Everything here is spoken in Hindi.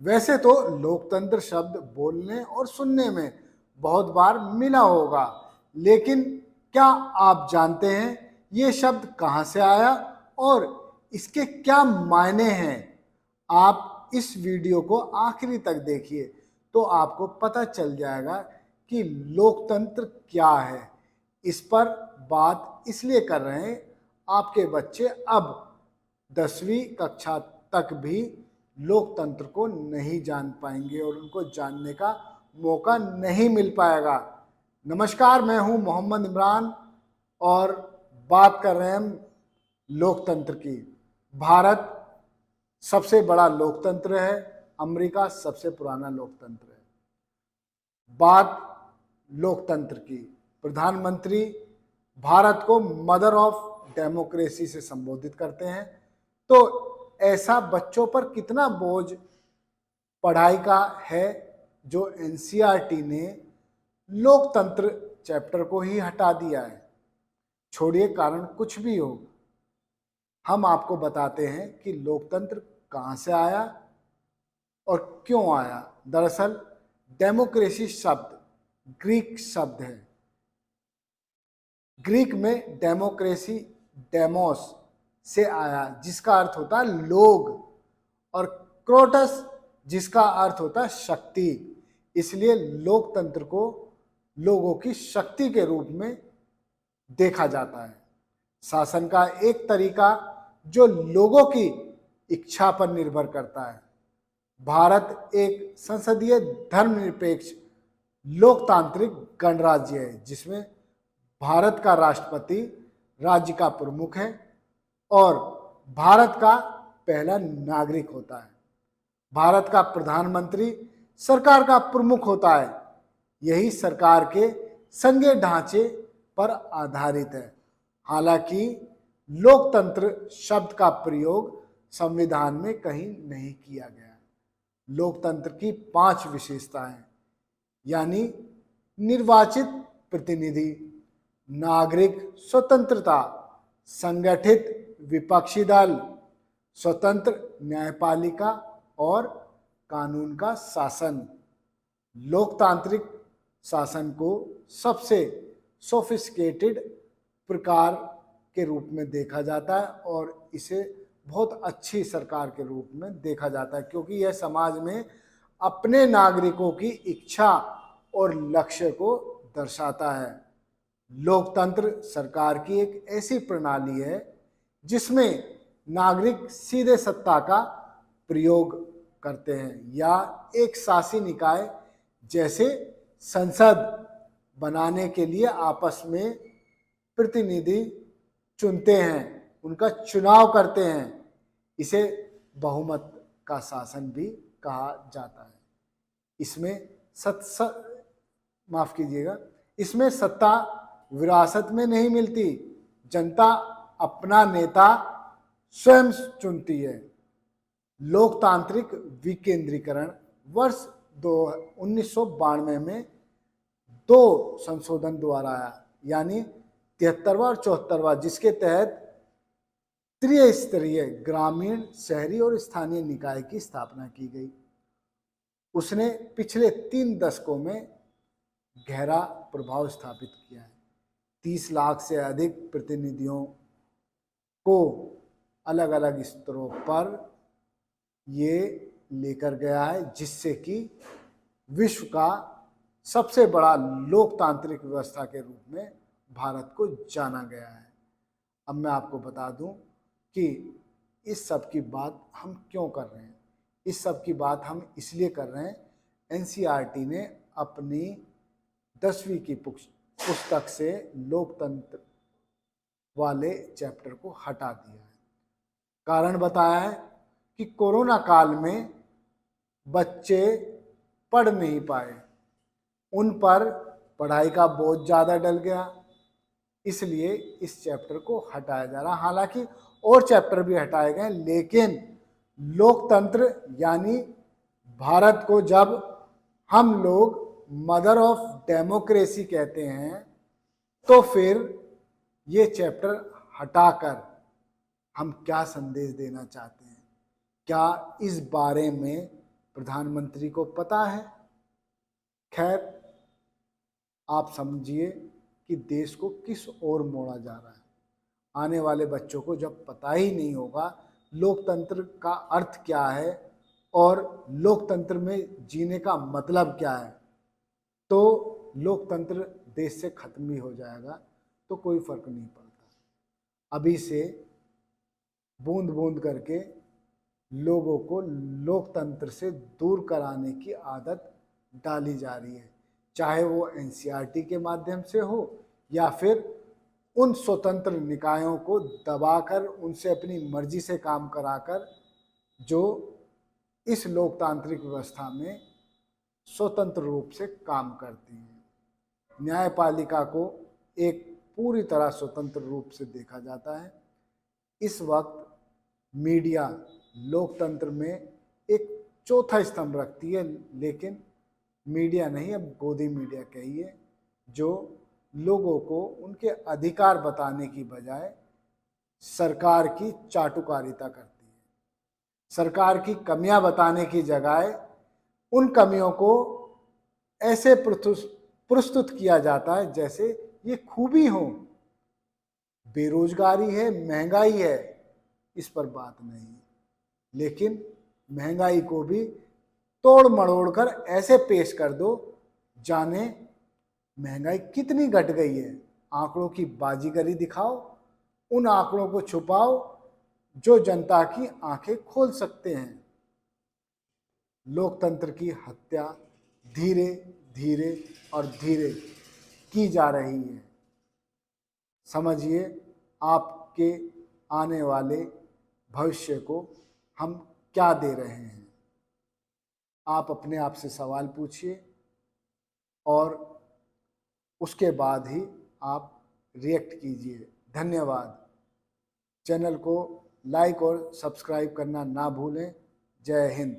वैसे तो लोकतंत्र शब्द बोलने और सुनने में बहुत बार मिला होगा, लेकिन क्या आप जानते हैं ये शब्द कहाँ से आया और इसके क्या मायने हैं? आप इस वीडियो को आखिरी तक देखिए तो आपको पता चल जाएगा कि लोकतंत्र क्या है। इस पर बात इसलिए कर रहे हैं, आपके बच्चे अब 10वीं कक्षा तक भी लोकतंत्र को नहीं जान पाएंगे और उनको जानने का मौका नहीं मिल पाएगा। नमस्कार, मैं हूं मोहम्मद इमरान और बात कर रहे हैं हम लोकतंत्र की। भारत सबसे बड़ा लोकतंत्र है, अमेरिका सबसे पुराना लोकतंत्र है। बात लोकतंत्र की, प्रधानमंत्री भारत को मदर ऑफ डेमोक्रेसी से संबोधित करते हैं। तो ऐसा बच्चों पर कितना बोझ पढ़ाई का है जो एनसीईआरटी ने लोकतंत्र चैप्टर को ही हटा दिया है। छोड़िए कारण कुछ भी हो, हम आपको बताते हैं कि लोकतंत्र कहाँ से आया और क्यों आया। दरअसल डेमोक्रेसी शब्द ग्रीक शब्द है। ग्रीक में डेमोक्रेसी डेमोस से आया जिसका अर्थ होता है लोग, और क्रोटस जिसका अर्थ होता है शक्ति। इसलिए लोकतंत्र को लोगों की शक्ति के रूप में देखा जाता है। शासन का एक तरीका जो लोगों की इच्छा पर निर्भर करता है। भारत एक संसदीय धर्मनिरपेक्ष लोकतांत्रिक गणराज्य है जिसमें भारत का राष्ट्रपति राज्य का प्रमुख है और भारत का पहला नागरिक होता है। भारत का प्रधानमंत्री सरकार का प्रमुख होता है। यही सरकार के संघीय ढांचे पर आधारित है। हालांकि लोकतंत्र शब्द का प्रयोग संविधान में कहीं नहीं किया गया। लोकतंत्र की 5 विशेषताएं, यानी निर्वाचित प्रतिनिधि, नागरिक स्वतंत्रता, संगठित विपक्षी दल, स्वतंत्र न्यायपालिका और कानून का शासन। लोकतांत्रिक शासन को सबसे सोफिस्टिकेटेड प्रकार के रूप में देखा जाता है और इसे बहुत अच्छी सरकार के रूप में देखा जाता है क्योंकि यह समाज में अपने नागरिकों की इच्छा और लक्ष्य को दर्शाता है। लोकतंत्र सरकार की एक ऐसी प्रणाली है जिसमें नागरिक सीधे सत्ता का प्रयोग करते हैं या एक शासी निकाय जैसे संसद बनाने के लिए आपस में प्रतिनिधि चुनते हैं, उनका चुनाव करते हैं। इसे बहुमत का शासन भी कहा जाता है। इसमें माफ कीजिएगा, इसमें सत्ता विरासत में नहीं मिलती, जनता अपना नेता स्वयं चुनती है। लोकतांत्रिक विकेंद्रीकरण वर्ष 1992 में 2 संशोधन द्वारा आया, यानी 73वां और 74वां, जिसके तहत त्रिस्तरीय ग्रामीण, शहरी और स्थानीय निकाय की स्थापना की गई। उसने पिछले 3 दशकों में गहरा प्रभाव स्थापित किया है। 30 लाख से अधिक प्रतिनिधियों को अलग अलग स्तरों पर ये लेकर गया है, जिससे कि विश्व का सबसे बड़ा लोकतांत्रिक व्यवस्था के रूप में भारत को जाना गया है। अब मैं आपको बता दूं कि इस सब की बात हम क्यों कर रहे हैं। इस सब की बात हम इसलिए कर रहे हैं, एनसीईआरटी ने अपनी 10वीं की पुस्तक से लोकतंत्र वाले चैप्टर को हटा दिया है। कारण बताया है कि कोरोना काल में बच्चे पढ़ नहीं पाए, उन पर पढ़ाई का बोझ ज़्यादा डल गया, इसलिए इस चैप्टर को हटाया जा रहा। हालांकि और चैप्टर भी हटाए गए, लेकिन लोकतंत्र यानी भारत को जब हम लोग मदर ऑफ डेमोक्रेसी कहते हैं तो फिर ये चैप्टर हटाकर हम क्या संदेश देना चाहते हैं, क्या इस बारे में प्रधानमंत्री को पता है। खैर, आप समझिए कि देश को किस ओर मोड़ा जा रहा है। आने वाले बच्चों को जब पता ही नहीं होगा लोकतंत्र का अर्थ क्या है और लोकतंत्र में जीने का मतलब क्या है, तो लोकतंत्र देश से खत्म ही हो जाएगा, तो कोई फर्क नहीं पड़ता। अभी से बूंद बूंद करके लोगों को लोकतंत्र से दूर कराने की आदत डाली जा रही है, चाहे वो एनसीईआरटी के माध्यम से हो या फिर उन स्वतंत्र निकायों को दबाकर उनसे अपनी मर्जी से काम कराकर जो इस लोकतांत्रिक व्यवस्था में स्वतंत्र रूप से काम करती हैं। न्यायपालिका को एक पूरी तरह स्वतंत्र रूप से देखा जाता है। इस वक्त मीडिया लोकतंत्र में एक चौथा स्तंभ रखती है, लेकिन मीडिया नहीं, अब गोदी मीडिया कहिए, जो लोगों को उनके अधिकार बताने की बजाय सरकार की चाटुकारिता करती है। सरकार की कमियां बताने की जगह उन कमियों को ऐसे प्रस्तुत किया जाता है जैसे ये खूबी हो। बेरोजगारी है, महंगाई है, इस पर बात नहीं, लेकिन महंगाई को भी तोड़ मड़ोड़ कर ऐसे पेश कर दो जाने महंगाई कितनी घट गई है। आंकड़ों की बाजीगरी दिखाओ, उन आंकड़ों को छुपाओ जो जनता की आंखें खोल सकते हैं। लोकतंत्र की हत्या धीरे धीरे और धीरे की जा रही है। समझिए, आपके आने वाले भविष्य को हम क्या दे रहे हैं। आप अपने आप से सवाल पूछिए और उसके बाद ही आप रिएक्ट कीजिए। धन्यवाद। चैनल को लाइक और सब्सक्राइब करना ना भूलें। जय हिंद।